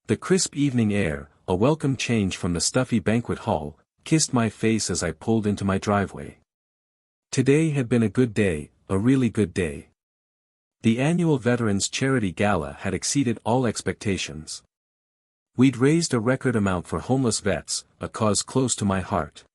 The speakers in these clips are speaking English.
The crisp evening air, a welcome change from the stuffy banquet hall, kissed my face as I pulled into my driveway. Today had been a good day, a really good day. The annual Veterans Charity Gala had exceeded all expectations. We'd raised a record amount for homeless vets, a cause close to my heart.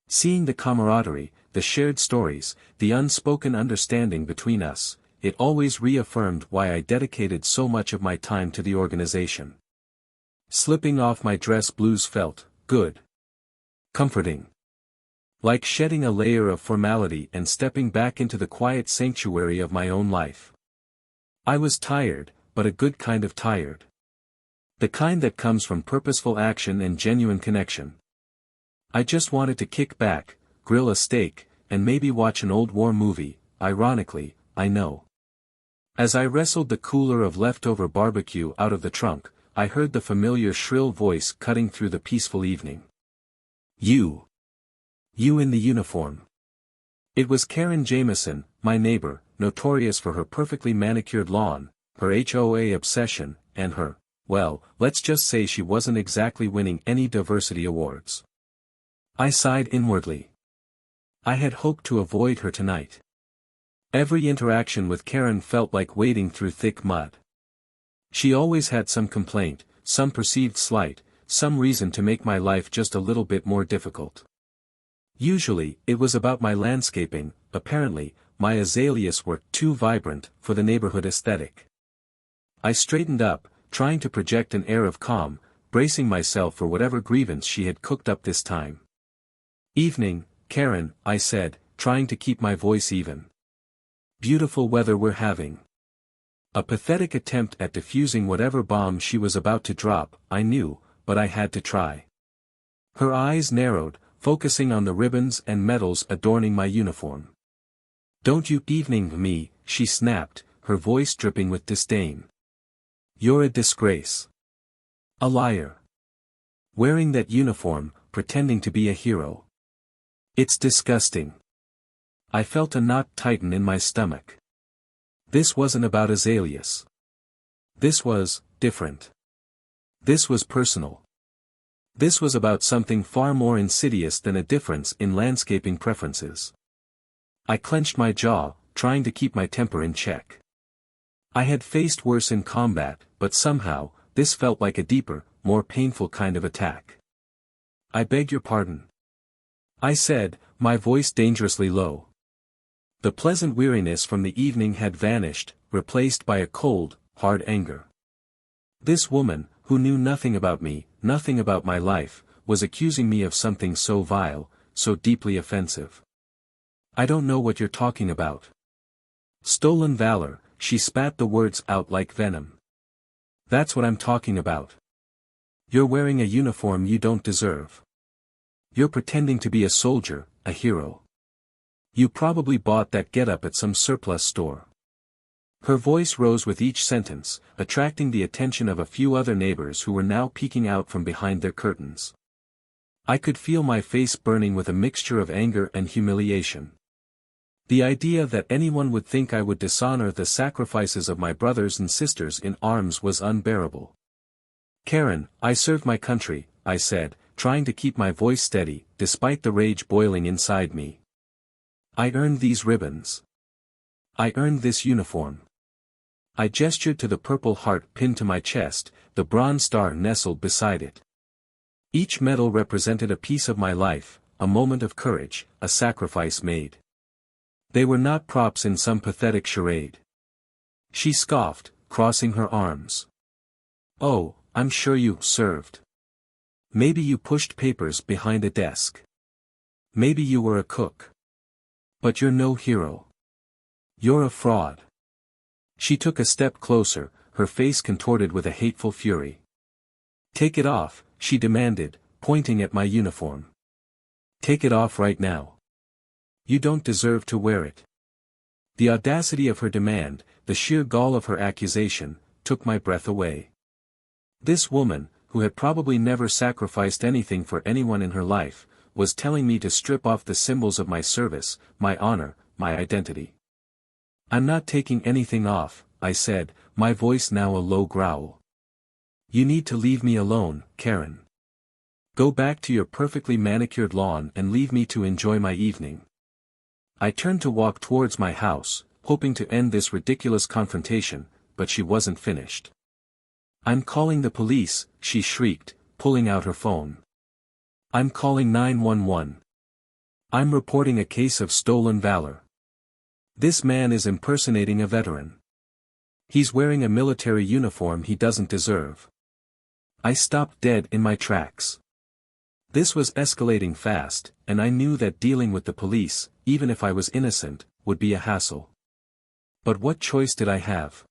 Seeing the camaraderie, the shared stories, the unspoken understanding between us, it always reaffirmed why I dedicated so much of my time to the organization. Slipping off my dress blues felt good. Comforting. Like shedding a layer of formality and stepping back into the quiet sanctuary of my own life. I was tired, but a good kind of tired. The kind that comes from purposeful action and genuine connection. I just wanted to kick back, grill a steak, and maybe watch an old war movie, ironically, I know. As I wrestled the cooler of leftover barbecue out of the trunk, I heard the familiar shrill voice cutting through the peaceful evening. You in the uniform. It was Karen Jameson, my neighbor, notorious for her perfectly manicured lawn, her HOA obsession, and her, well, let's just say she wasn't exactly winning any diversity awards. I sighed inwardly. I had hoped to avoid her tonight. Every interaction with Karen felt like wading through thick mud. She always had some complaint, some perceived slight, some reason to make my life just a little bit more difficult. Usually, it was about my landscaping. Apparently, my azaleas were too vibrant for the neighborhood aesthetic. I straightened up, trying to project an air of calm, bracing myself for whatever grievance she had cooked up this time. Evening, Karen, I said, trying to keep my voice even. Beautiful weather we're having. A pathetic attempt at diffusing whatever bomb she was about to drop, I knew, but I had to try. Her eyes narrowed, focusing on the ribbons and medals adorning my uniform. Don't you evening me, she snapped, her voice dripping with disdain. You're a disgrace. A liar. Wearing that uniform, pretending to be a hero. It's disgusting. I felt a knot tighten in my stomach. This wasn't about azaleas. This was different. This was personal. This was about something far more insidious than a difference in landscaping preferences. I clenched my jaw, trying to keep my temper in check. I had faced worse in combat, but somehow, this felt like a deeper, more painful kind of attack. I beg your pardon. I said, my voice dangerously low. The pleasant weariness from the evening had vanished, replaced by a cold, hard anger. This woman, who knew nothing about me, nothing about my life, was accusing me of something so vile, so deeply offensive. I don't know what you're talking about. Stolen valor, she spat the words out like venom. That's what I'm talking about. You're wearing a uniform you don't deserve. You're pretending to be a soldier, a hero. You probably bought that getup at some surplus store. Her voice rose with each sentence, attracting the attention of a few other neighbors who were now peeking out from behind their curtains. I could feel my face burning with a mixture of anger and humiliation. The idea that anyone would think I would dishonor the sacrifices of my brothers and sisters in arms was unbearable. Karen, I served my country, I said, trying to keep my voice steady, despite the rage boiling inside me. I earned these ribbons. I earned this uniform. I gestured to the purple heart pinned to my chest, the bronze star nestled beside it. Each medal represented a piece of my life, a moment of courage, a sacrifice made. They were not props in some pathetic charade. She scoffed, crossing her arms. Oh, I'm sure you served. Maybe you pushed papers behind a desk. Maybe you were a cook. But you're no hero. You're a fraud. She took a step closer, her face contorted with a hateful fury. Take it off, she demanded, pointing at my uniform. Take it off right now. You don't deserve to wear it. The audacity of her demand, the sheer gall of her accusation, took my breath away. This woman, who had probably never sacrificed anything for anyone in her life, was telling me to strip off the symbols of my service, my honor, my identity. I'm not taking anything off, I said, my voice now a low growl. You need to leave me alone, Karen. Go back to your perfectly manicured lawn and leave me to enjoy my evening. I turned to walk towards my house, hoping to end this ridiculous confrontation, but she wasn't finished. I'm calling the police, she shrieked, pulling out her phone. I'm calling 911. I'm reporting a case of stolen valor. This man is impersonating a veteran. He's wearing a military uniform he doesn't deserve. I stopped dead in my tracks. This was escalating fast, and I knew that dealing with the police, even if I was innocent, would be a hassle. But what choice did I have?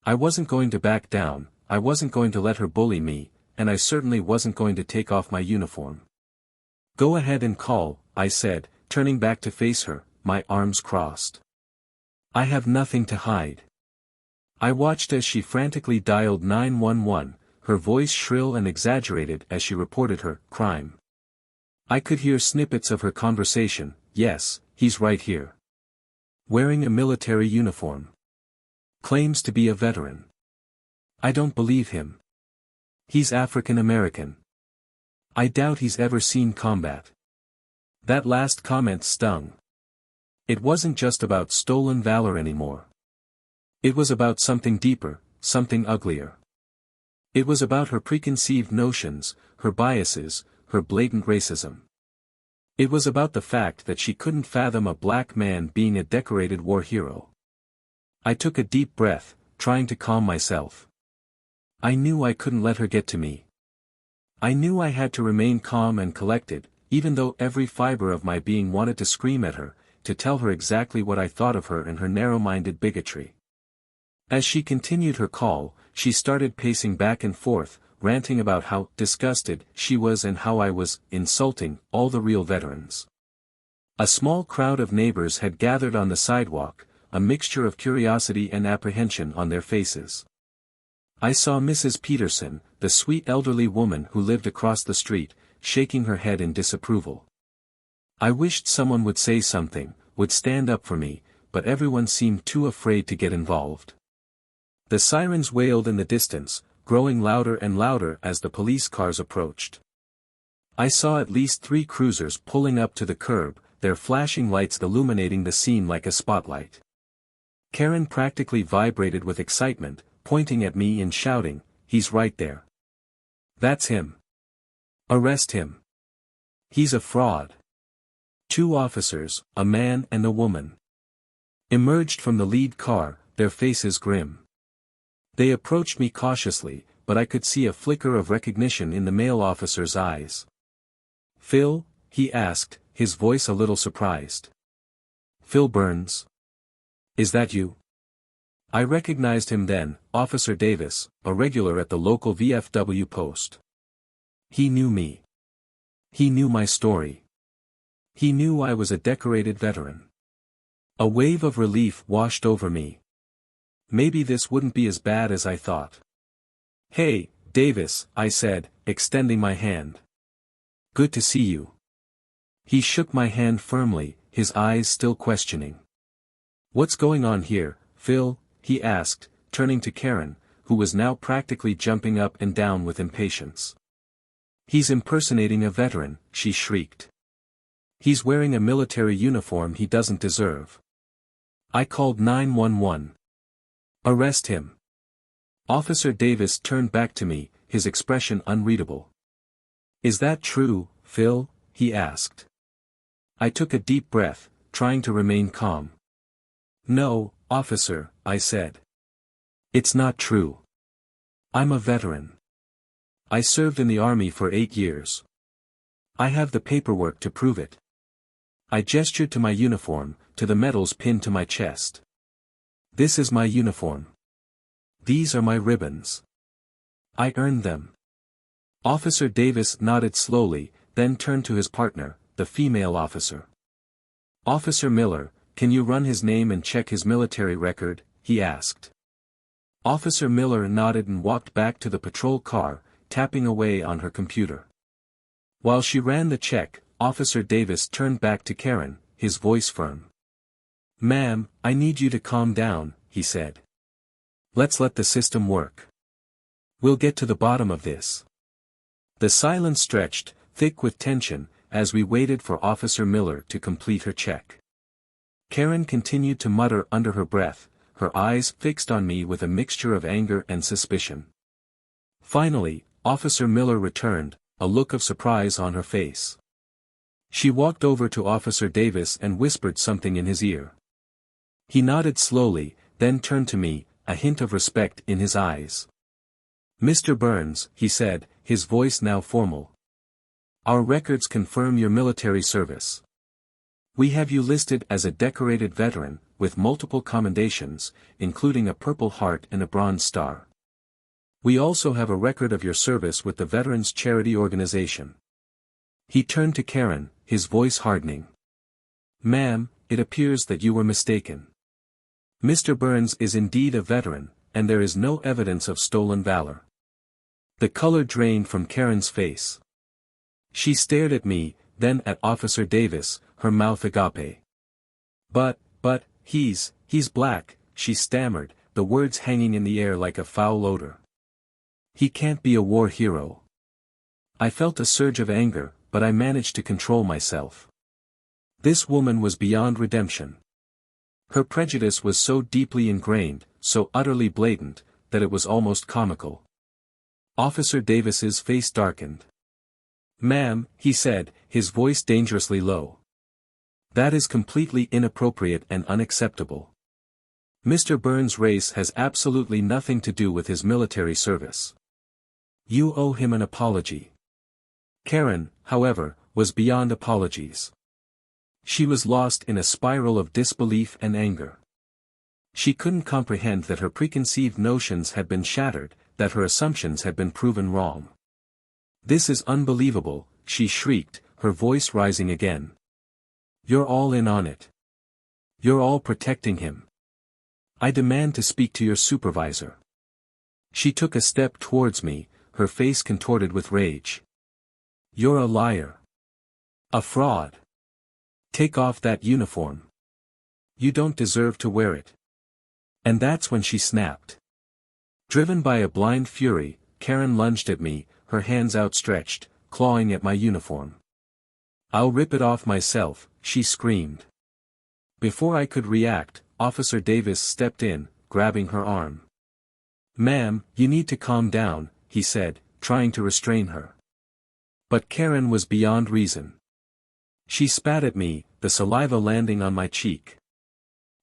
I wasn't going to back down, I wasn't going to let her bully me, and I certainly wasn't going to take off my uniform. Go ahead and call, I said, turning back to face her, my arms crossed. I have nothing to hide. I watched as she frantically dialed 911, her voice shrill and exaggerated as she reported her crime. I could hear snippets of her conversation. Yes, he's right here. Wearing a military uniform. Claims to be a veteran. I don't believe him. He's African American. I doubt he's ever seen combat. That last comment stung. It wasn't just about stolen valor anymore. It was about something deeper, something uglier. It was about her preconceived notions, her biases, her blatant racism. It was about the fact that she couldn't fathom a black man being a decorated war hero. I took a deep breath, trying to calm myself. I knew I couldn't let her get to me. I knew I had to remain calm and collected, even though every fiber of my being wanted to scream at her, to tell her exactly what I thought of her and her narrow-minded bigotry. As she continued her call, she started pacing back and forth, ranting about how disgusted she was and how I was insulting all the real veterans. A small crowd of neighbors had gathered on the sidewalk, a mixture of curiosity and apprehension on their faces. I saw Mrs. Peterson, the sweet elderly woman who lived across the street, shaking her head in disapproval. I wished someone would say something, would stand up for me, but everyone seemed too afraid to get involved. The sirens wailed in the distance, growing louder and louder as the police cars approached. I saw at least 3 cruisers pulling up to the curb, their flashing lights illuminating the scene like a spotlight. Karen practically vibrated with excitement, pointing at me and shouting, "He's right there. That's him. Arrest him. He's a fraud." 2 officers, a man and a woman, emerged from the lead car, their faces grim. They approached me cautiously, but I could see a flicker of recognition in the male officer's eyes. "Phil?" he asked, his voice a little surprised. "Phil Burns? Is that you?" I recognized him then, Officer Davis, a regular at the local VFW post. He knew me. He knew my story. He knew I was a decorated veteran. A wave of relief washed over me. Maybe this wouldn't be as bad as I thought. "Hey, Davis," I said, extending my hand. "Good to see you." He shook my hand firmly, his eyes still questioning. "What's going on here, Phil?" he asked, turning to Karen, who was now practically jumping up and down with impatience. "He's impersonating a veteran," she shrieked. "He's wearing a military uniform he doesn't deserve. I called 911. Arrest him." Officer Davis turned back to me, his expression unreadable. "Is that true, Phil?" he asked. I took a deep breath, trying to remain calm. "No, officer," I said. "It's not true. I'm a veteran. I served in the army for 8 years. I have the paperwork to prove it." I gestured to my uniform, to the medals pinned to my chest. "This is my uniform. These are my ribbons. I earned them." Officer Davis nodded slowly, then turned to his partner, the female officer. "Officer Miller, can you run his name and check his military record?" he asked. Officer Miller nodded and walked back to the patrol car, tapping away on her computer. While she ran the check, Officer Davis turned back to Karen, his voice firm. "Ma'am, I need you to calm down," he said. "Let's let the system work. We'll get to the bottom of this. The silence stretched, thick with tension, as we waited for Officer Miller to complete her check. Karen continued to mutter under her breath, her eyes fixed on me with a mixture of anger and suspicion. Finally, Officer Miller returned, a look of surprise on her face. She walked over to Officer Davis and whispered something in his ear. He nodded slowly, then turned to me, a hint of respect in his eyes. "Mr. Burns," he said, his voice now formal. "Our records confirm your military service. We have you listed as a decorated veteran, with multiple commendations, including a Purple Heart and a Bronze Star. We also have a record of your service with the Veterans Charity Organization." He turned to Karen, his voice hardening. "Ma'am, it appears that you were mistaken. Mr. Burns is indeed a veteran, and there is no evidence of stolen valor." The color drained from Karen's face. She stared at me, then at Officer Davis, her mouth agape. But, he's black," she stammered, the words hanging in the air like a foul odor. "He can't be a war hero." I felt a surge of anger, but I managed to control myself. This woman was beyond redemption. Her prejudice was so deeply ingrained, so utterly blatant, that it was almost comical. Officer Davis's face darkened. "Ma'am," he said, his voice dangerously low. "That is completely inappropriate and unacceptable. Mr. Burns' race has absolutely nothing to do with his military service. You owe him an apology." Karen, however, was beyond apologies. She was lost in a spiral of disbelief and anger. She couldn't comprehend that her preconceived notions had been shattered, that her assumptions had been proven wrong. "This is unbelievable," she shrieked, her voice rising again. "You're all in on it. You're all protecting him. I demand to speak to your supervisor." She took a step towards me, her face contorted with rage. "You're a liar. A fraud. Take off that uniform. You don't deserve to wear it." And that's when she snapped. Driven by a blind fury, Karen lunged at me, her hands outstretched, clawing at my uniform. "I'll rip it off myself," she screamed. Before I could react, Officer Davis stepped in, grabbing her arm. "Ma'am, you need to calm down," he said, trying to restrain her. But Karen was beyond reason. She spat at me, the saliva landing on my cheek.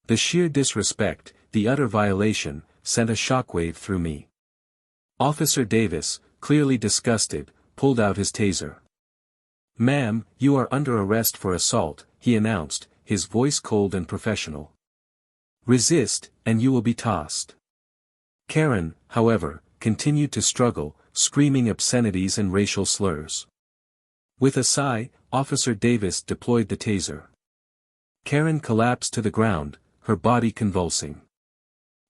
The sheer disrespect, the utter violation, sent a shockwave through me. Officer Davis, clearly disgusted, pulled out his taser. "Ma'am, you are under arrest for assault," he announced, his voice cold and professional. "Resist, and you will be tossed." Karen, however, continued to struggle, screaming obscenities and racial slurs. With a sigh, Officer Davis deployed the taser. Karen collapsed to the ground, her body convulsing.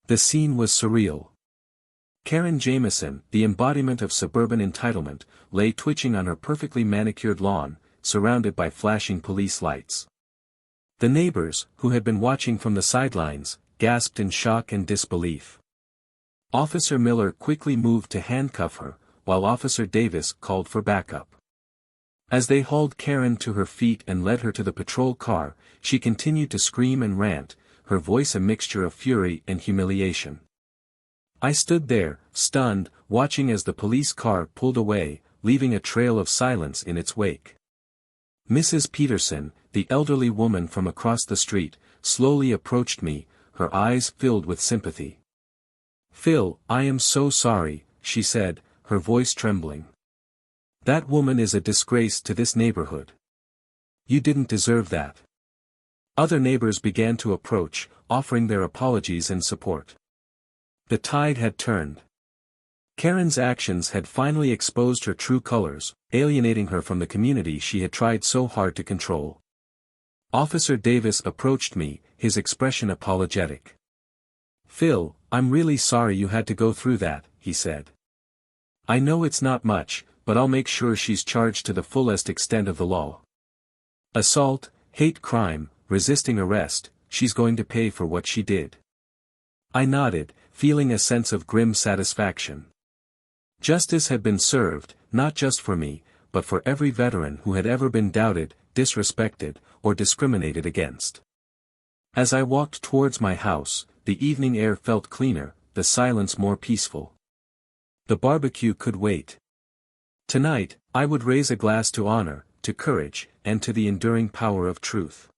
The scene was surreal. Karen Jameson, the embodiment of suburban entitlement, lay twitching on her perfectly manicured lawn, surrounded by flashing police lights. The neighbors, who had been watching from the sidelines, gasped in shock and disbelief. Officer Miller quickly moved to handcuff her, while Officer Davis called for backup. As they hauled Karen to her feet and led her to the patrol car, she continued to scream and rant, her voice a mixture of fury and humiliation. I stood there, stunned, watching as the police car pulled away, leaving a trail of silence in its wake. Mrs. Peterson, the elderly woman from across the street, slowly approached me, her eyes filled with sympathy. "Phil, I am so sorry," she said, her voice trembling. "That woman is a disgrace to this neighborhood. You didn't deserve that." Other neighbors began to approach, offering their apologies and support. The tide had turned. Karen's actions had finally exposed her true colors, alienating her from the community she had tried so hard to control. Officer Davis approached me, his expression apologetic. "Phil, I'm really sorry you had to go through that," he said. "I know it's not much, but I'll make sure she's charged to the fullest extent of the law. Assault, hate crime, resisting arrest, she's going to pay for what she did." I nodded, feeling a sense of grim satisfaction. Justice had been served, not just for me, but for every veteran who had ever been doubted, disrespected, or discriminated against. As I walked towards my house, the evening air felt cleaner, the silence more peaceful. The barbecue could wait. Tonight, I would raise a glass to honor, to courage, and to the enduring power of truth.